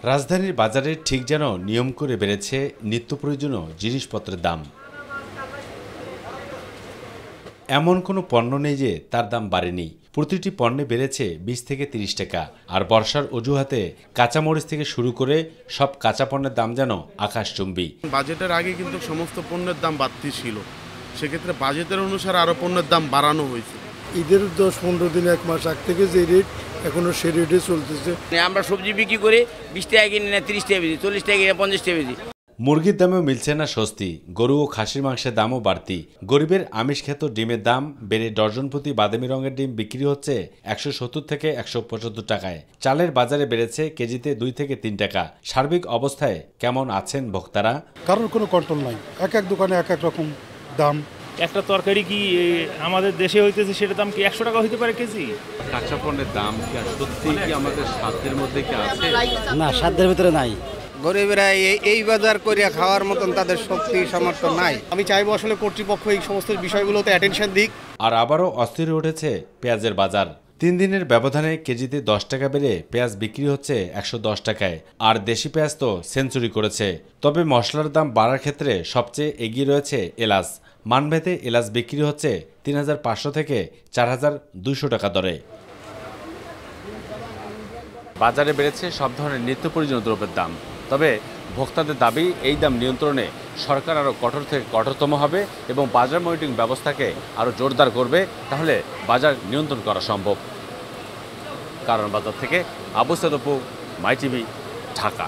রাজধানীর বাজারে ঠিক যেন নিয়ম করে বেড়েছে নিত্য প্রয়োজনীয় জিনিসপত্রের দাম। এমন কোনো পণ্য নেই যে তার দাম বাড়েনি। প্রতিটি পণ্যে বেড়েছে 20 থেকে 30 টাকা। আর বর্ষার অজুহাতে কাঁচামরিচ থেকে শুরু করে সব কাঁচা পণ্যের দাম যেন আকাশচুম্বী। বাজেটের আগে কিন্তু সমস্ত পণ্যের দাম বাড়তি ছিল, সেক্ষেত্রে বাজেটের অনুসারে আরও পণ্যের দাম বাড়ানো হয়েছে। ঈদের 10-15 দিন 1 মাস আগ থেকে যে রেট এখনো সে রেটে চলতেছে। আমরা সবজি বিক্রি করে 20 টাকা কিনে না 30 টাকা বেশি, 40 টাকা কিনে 50 টাকা বেশি। মুরগির দামেও মিলছে না স্বস্তি। গরু ও খাসির মাংসের দামও বাড়তি। গরিবের আমিষ খ্যাত ডিমের দাম বেড়ে ডজন প্রতি বাদামি রঙের ডিম বিক্রি হচ্ছে 170 থেকে 175 টাকায়। চালের বাজারে বেড়েছে কেজিতে 2 থেকে 3 টাকা। সার্বিক অবস্থায় কেমন আছেন ভোক্তারা? কারোর কোনো কন্ট্রোল নাই, এক এক দোকানে এক এক রকম দাম। একটা তরকারি কি আমাদের দেশে হইতেছে সেটার দাম কি 100 টাকা হইতে পারে কেজি? কাঁচা পণ্যের দাম কি সত্যি কি আমাদের সাধ্যের মধ্যে কি আছে? না, সাধ্যের ভিতরে নাই। গরিবেরা এই বাজার করে খাওয়ার মতন তাদের শক্তি সামর্থ্য নাই। আমি চাইবো আসলে কর্তৃপক্ষ এই সমস্ত বিষয়গুলোতে অ্যাটেনশন দিক। আর আবারও অস্থির উঠেছে পেঁয়াজের বাজার। 3 দিনের ব্যবধানে কেজিতে 10 টাকা বেড়ে পেঁয়াজ বিক্রি হচ্ছে 110 টাকায়। আর দেশি পেঁয়াজ তো সেঞ্চুরি করেছে। তবে মশলার দাম বাড়ার ক্ষেত্রে সবচেয়ে এগিয়ে রয়েছে এলাচ। মানভেদে এলাচ বিক্রি হচ্ছে 3500 থেকে 4200 টাকা দরে। বাজারে বেড়েছে সব ধরনের নিত্য প্রয়োজনীয় দ্রব্যের দাম। তবে ভোক্তাদের দাবি, এই দাম নিয়ন্ত্রণে সরকার আরও কঠোর থেকে কঠোরতম হবে এবং বাজার মনিটরিং ব্যবস্থাকে আরও জোরদার করবে। তাহলে বাজার নিয়ন্ত্রণ করা সম্ভব। কারণ বাজার থেকে আবু সাদ অপু, মাই টিভি, ঢাকা।